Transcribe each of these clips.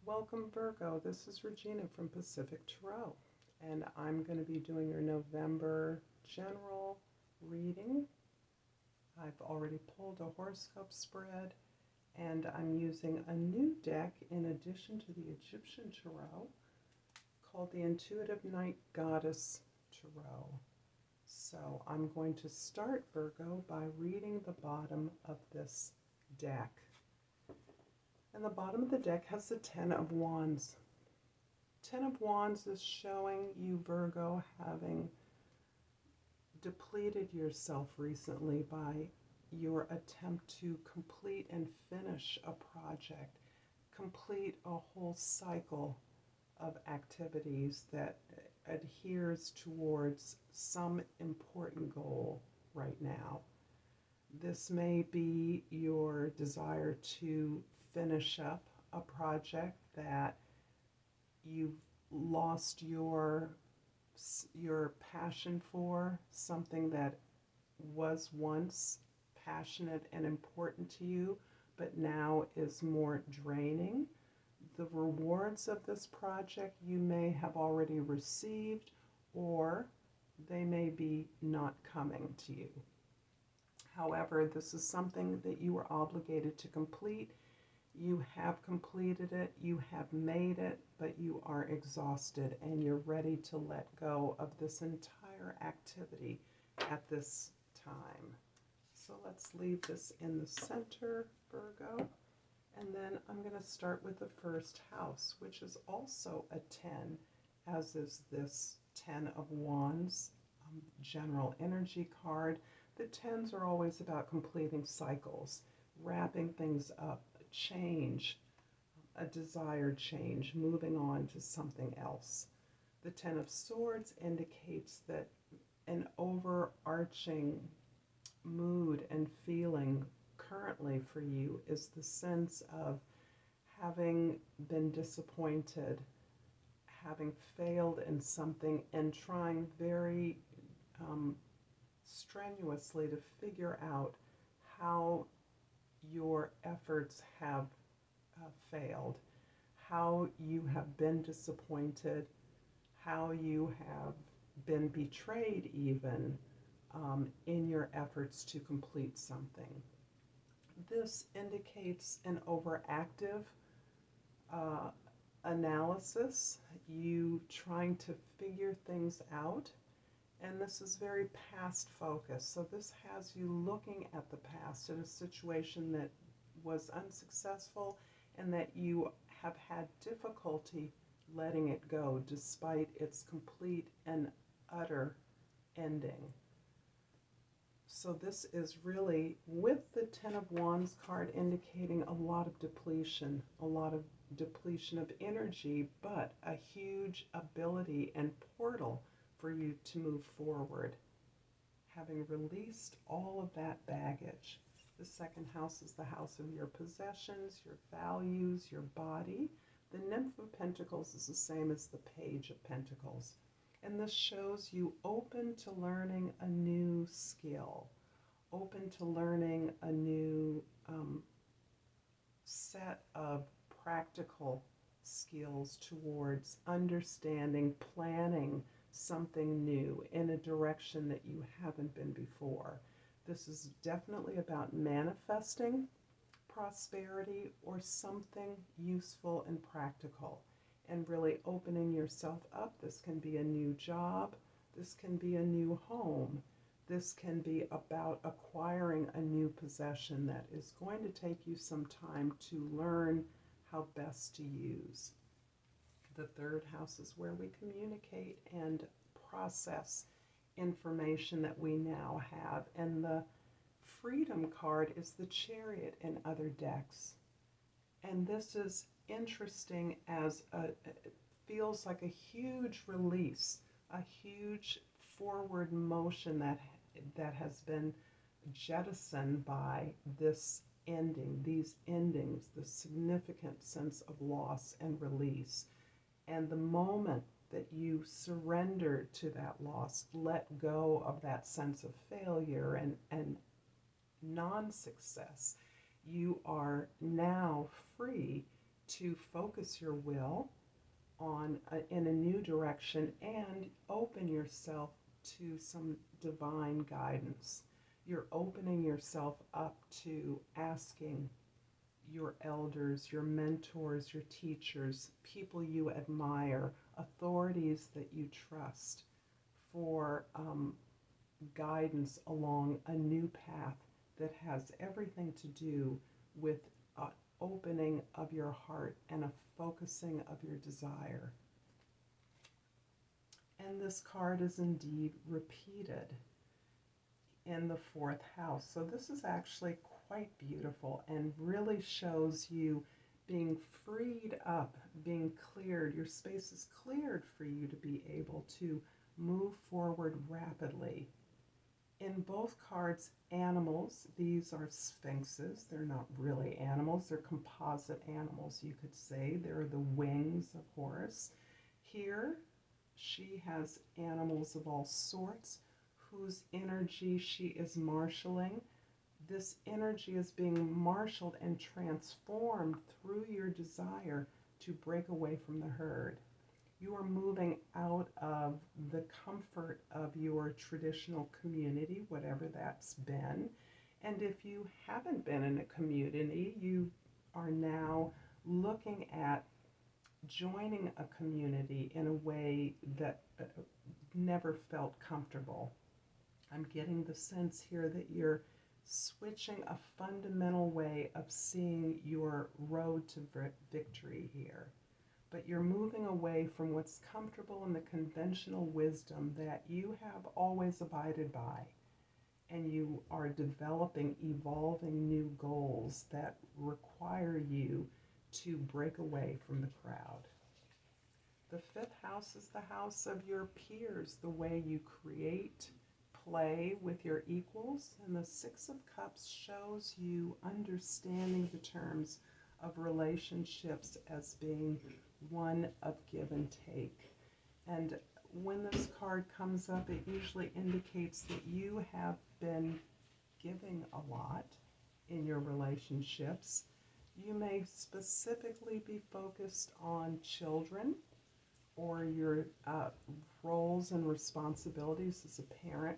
Welcome, Virgo. This is Regina from Pacific Tarot, and I'm going to be doing your November general reading. I've already pulled a horoscope spread, and I'm using a new deck in addition to the Egyptian Tarot called the Intuitive Night Goddess Tarot. So I'm going to start, Virgo, by reading the bottom of this deck. And the bottom of the deck has the Ten of Wands. Ten of Wands is showing you, Virgo, having depleted yourself recently by your attempt to complete and finish a project, complete a whole cycle of activities that adheres towards some important goal right now. This may be your desire to finish up a project that you've lost your passion for, something that was once passionate and important to you, but now is more draining. The rewards of this project you may have already received, or they may be not coming to you. However, this is something that you are obligated to complete. You have completed it, you have made it, but you are exhausted and you're ready to let go of this entire activity at this time. So let's leave this in the center, Virgo. And then I'm going to start with the first house, which is also a 10, as is this Ten of Wands general energy card. The 10s are always about completing cycles, wrapping things up, change, a desired change, moving on to something else. The Ten of Swords indicates that an overarching mood and feeling currently for you is the sense of having been disappointed, having failed in something, and trying very strenuously to figure out how your efforts have failed, how you have been disappointed, how you have been betrayed even in your efforts to complete something. This indicates an overactive analysis, you trying to figure things out. And this is very past focused. So this has you looking at the past in a situation that was unsuccessful and that you have had difficulty letting it go despite its complete and utter ending. So this is really, with the Ten of Wands card, indicating a lot of depletion of energy, but a huge ability and portal for you to move forward, having released all of that baggage. The second house is the house of your possessions, your values, your body. The Nymph of Pentacles is the same as the Page of Pentacles. And this shows you open to learning a new skill, open to learning a new set of practical skills towards understanding, planning something new in a direction that you haven't been before. This is definitely about manifesting prosperity or something useful and practical, and really opening yourself up. This can be a new job, this can be a new home, this can be about acquiring a new possession that is going to take you some time to learn how best to use. The third house is where we communicate and process information that we now have. And the Freedom card is the Chariot in other decks. And this is interesting as it feels like a huge release, a huge forward motion that has been jettisoned by this ending, these endings, the significant sense of loss and release. And the moment that you surrender to that loss, let go of that sense of failure and non-success, you are now free to focus your will on in a new direction and open yourself to some divine guidance. You're opening yourself up to asking your elders, your mentors, your teachers, people you admire, authorities that you trust for guidance along a new path that has everything to do with opening of your heart and a focusing of your desire. And this card is indeed repeated in the fourth house. So this is actually quite beautiful and really shows you being freed up, being cleared. Your space is cleared for you to be able to move forward rapidly. In both cards, animals, these are sphinxes. They're not really animals, they're composite animals, you could say. They're the wings of Horus. Here, she has animals of all sorts whose energy she is marshaling. This energy is being marshaled and transformed through your desire to break away from the herd. You are moving out of the comfort of your traditional community, whatever that's been. And if you haven't been in a community, you are now looking at joining a community in a way that never felt comfortable. I'm getting the sense here that you're switching a fundamental way of seeing your road to victory here. But you're moving away from what's comfortable in the conventional wisdom that you have always abided by. And you are developing, evolving new goals that require you to break away from the crowd. The fifth house is the house of your peers, the way you create, play with your equals. And the Six of Cups shows you understanding the terms of relationships as being one of give and take. And when this card comes up, it usually indicates that you have been giving a lot in your relationships. You may specifically be focused on children or your roles and responsibilities as a parent.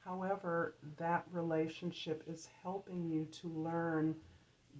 However, that relationship is helping you to learn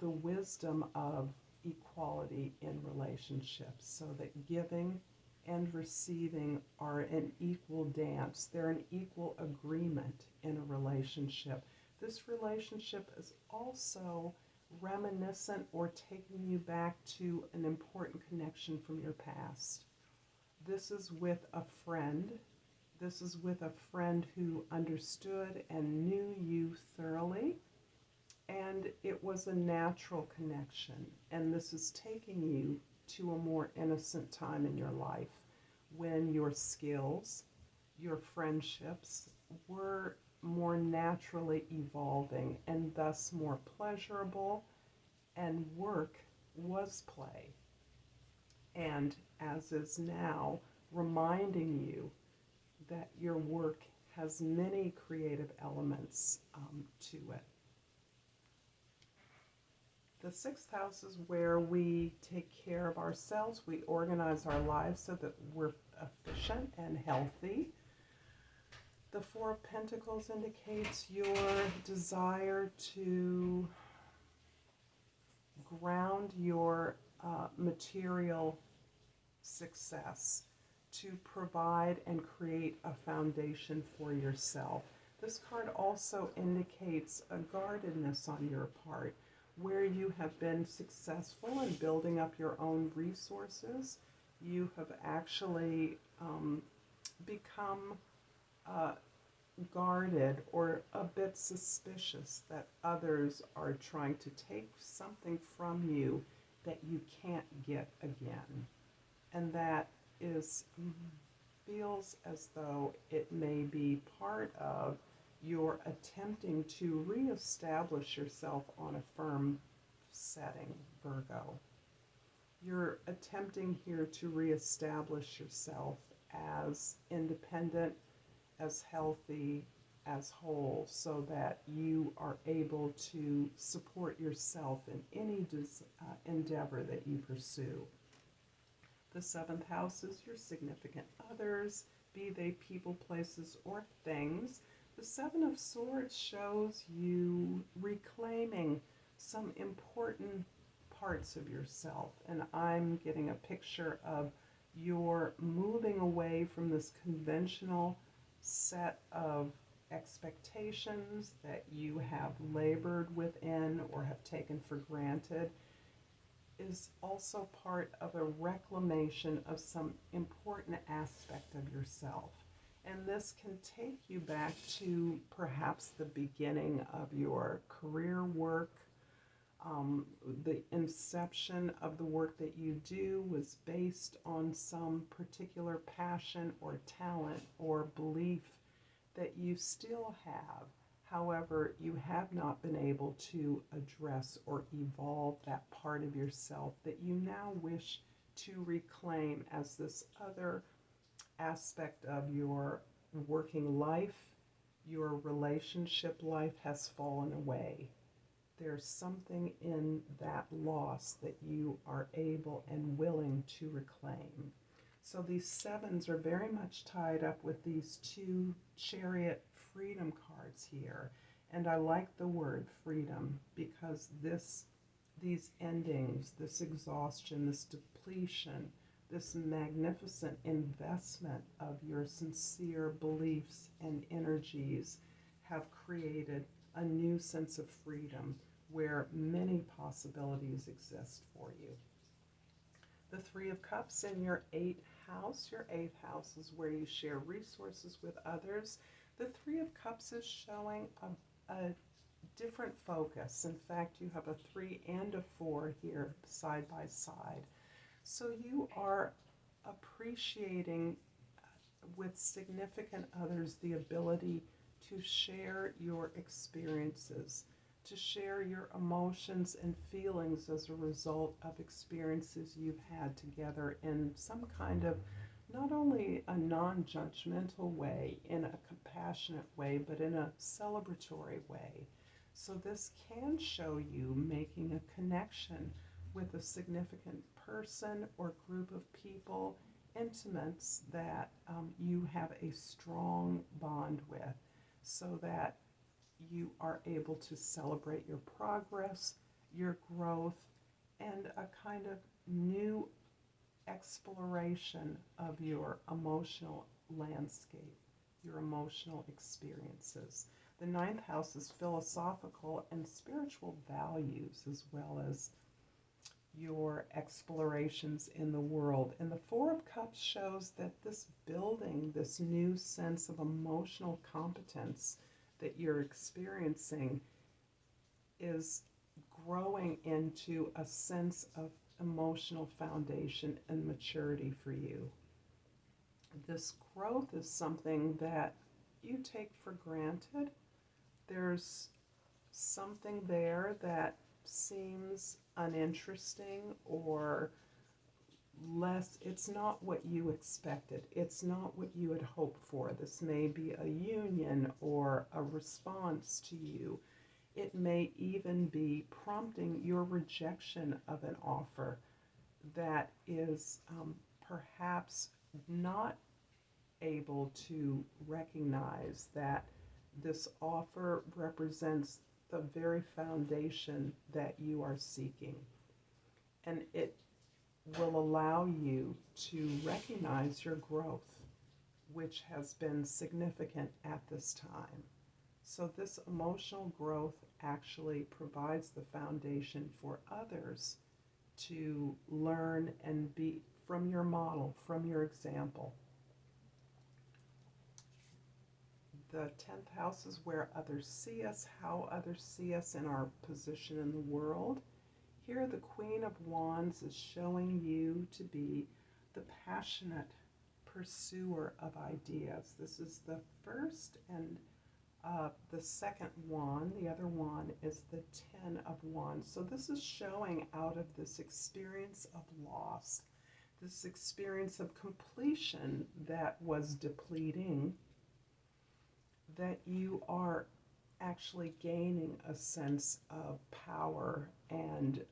the wisdom of equality in relationships, so that giving and receiving are an equal dance. They're an equal agreement in a relationship. This relationship is also reminiscent or taking you back to an important connection from your past. This is with a friend. This is with a friend who understood and knew you thoroughly. And it was a natural connection. And this is taking you to a more innocent time in your life when your skills, your friendships were more naturally evolving and thus more pleasurable, and work was play. And as is now, reminding you that your work has many creative elements to it. The sixth house is where we take care of ourselves. We organize our lives so that we're efficient and healthy. The Four of Pentacles indicates your desire to ground your material success, to provide and create a foundation for yourself. This card also indicates a guardedness on your part, where you have been successful in building up your own resources. You have actually become guarded or a bit suspicious that others are trying to take something from you that you can't get again. And that feels as though it may be part of your attempting to reestablish yourself on a firm setting, Virgo. You're attempting here to reestablish yourself as independent, as healthy, as whole so that you are able to support yourself in any endeavor that you pursue. The seventh house is your significant others, be they people, places, or things. The Seven of Swords shows you reclaiming some important parts of yourself, and I'm getting a picture of you're moving away from this conventional set of expectations that you have labored within or have taken for granted. Is also part of a reclamation of some important aspect of yourself. And this can take you back to perhaps the beginning of your career work. The inception of the work that you do was based on some particular passion or talent or belief that you still have. However, you have not been able to address or evolve that part of yourself that you now wish to reclaim as this other aspect of your working life. Your relationship life has fallen away. There's something in that loss that you are able and willing to reclaim. So these sevens are very much tied up with these two Chariot freedom cards here. And I like the word freedom because these endings, this exhaustion, this depletion, this magnificent investment of your sincere beliefs and energies have created a new sense of freedom where many possibilities exist for you. The Three of Cups in your eighth house. Your eighth house is where you share resources with others. The Three of Cups is showing a different focus. In fact, you have a 3 and a 4 here side by side. So you are appreciating with significant others the ability to share your experiences, to share your emotions and feelings as a result of experiences you've had together in some kind of not only a non-judgmental way, in a compassionate way, but in a celebratory way. So this can show you making a connection with a significant person or group of people, intimates that you have a strong bond with, so that you are able to celebrate your progress, your growth, and a kind of new exploration of your emotional landscape, your emotional experiences. The ninth house is philosophical and spiritual values, as well as your explorations in the world. And the Four of Cups shows that this building, this new sense of emotional competence that you're experiencing, is growing into a sense of emotional foundation and maturity for you. This growth is something that you take for granted. There's something there that seems uninteresting or less. It's not what you expected. It's not what you had hoped for. This may be a union or a response to you. It may even be prompting your rejection of an offer that is perhaps not able to recognize that this offer represents the very foundation that you are seeking. And it will allow you to recognize your growth, which has been significant at this time. So this emotional growth actually provides the foundation for others to learn and be from your model, from your example. The 10th house is where others see us, how others see us in our position in the world. Here the Queen of Wands is showing you to be the passionate pursuer of ideas. This is the first and the second wand. The other wand is the 10 of Wands. So this is showing out of this experience of loss, this experience of completion that was depleting, that you are actually gaining a sense of power and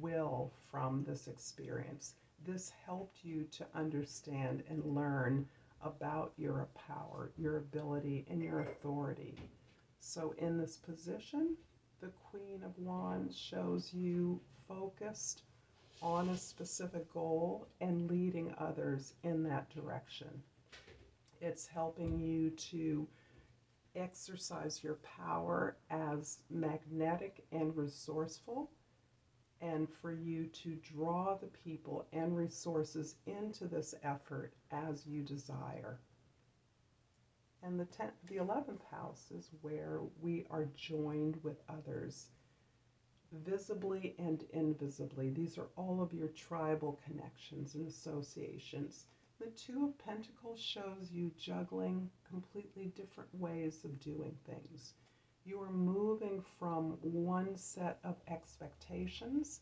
will from this experience. This helped you to understand and learn about your power, your ability, and your authority. So in this position, the Queen of Wands shows you focused on a specific goal and leading others in that direction. It's helping you to exercise your power as magnetic and resourceful, and for you to draw the people and resources into this effort as you desire. And the 11th house is where we are joined with others, visibly and invisibly. These are all of your tribal connections and associations. The Two of Pentacles shows you juggling completely different ways of doing things. You are moving from one set of expectations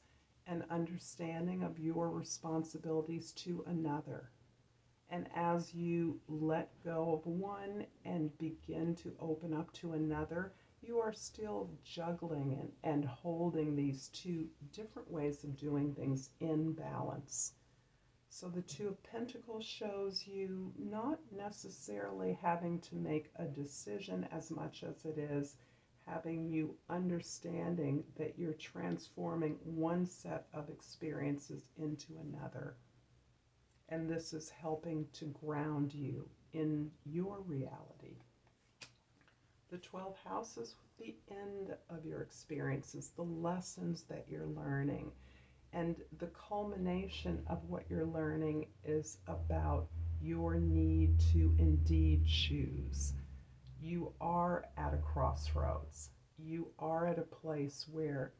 and understanding of your responsibilities to another. And as you let go of one and begin to open up to another, you are still juggling and holding these two different ways of doing things in balance. So the Two of Pentacles shows you not necessarily having to make a decision as much as it is having you understanding that you're transforming one set of experiences into another. And this is helping to ground you in your reality. The 12th house is the end of your experiences, the lessons that you're learning. And the culmination of what you're learning is about your need to indeed choose. You are at a crossroads. You are at a place where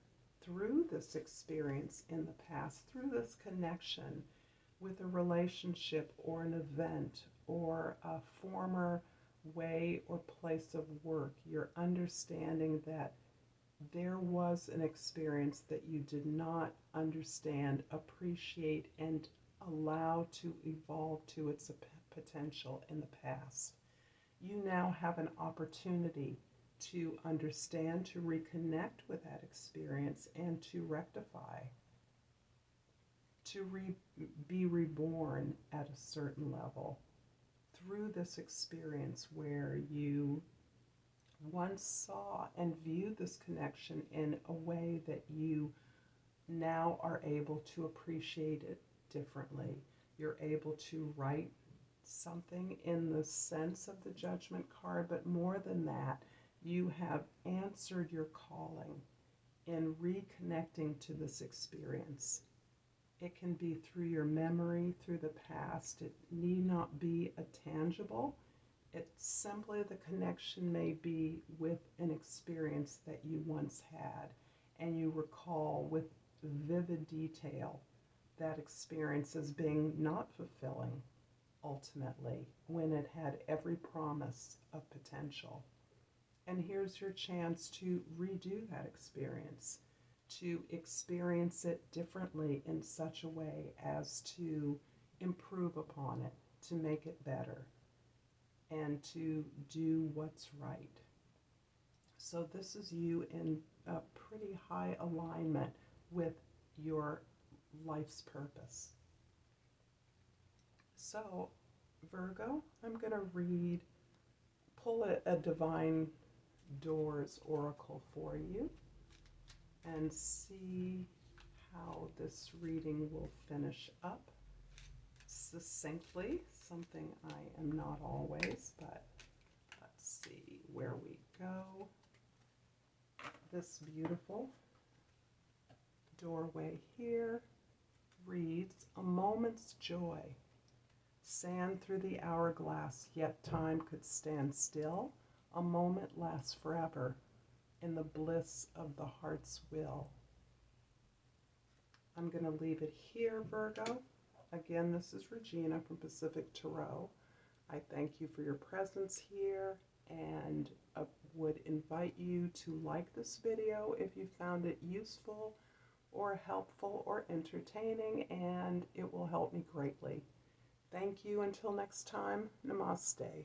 through this experience in the past, through this connection with a relationship or an event or a former way or place of work, you're understanding that there was an experience that you did not understand, appreciate, and allow to evolve to its potential in the past. You now have an opportunity to understand, to reconnect with that experience, and to rectify, to be reborn at a certain level through this experience where you once saw and viewed this connection in a way that you now are able to appreciate it differently. You're able to write something in the sense of the Judgment card, but more than that, you have answered your calling in reconnecting to this experience. It can be through your memory, through the past. It need not be a tangible. It's simply the connection may be with an experience that you once had, and you recall with vivid detail that experience as being not fulfilling ultimately, when it had every promise of potential. And here's your chance to redo that experience, to experience it differently in such a way as to improve upon it, to make it better, and to do what's right. So this is you in a pretty high alignment with your life's purpose. So, Virgo, I'm going to pull a Divine Doors Oracle for you and see how this reading will finish up succinctly, something I am not always, but let's see where we go. This beautiful doorway here reads, "A moment's joy. Sand through the hourglass, yet time could stand still. A moment lasts forever in the bliss of the heart's will." I'm going to leave it here, Virgo. Again, this is Regina from Pacific Tarot. I thank you for your presence here, and would invite you to like this video if you found it useful or helpful or entertaining, and it will help me greatly. Thank you. Until next time, Namaste.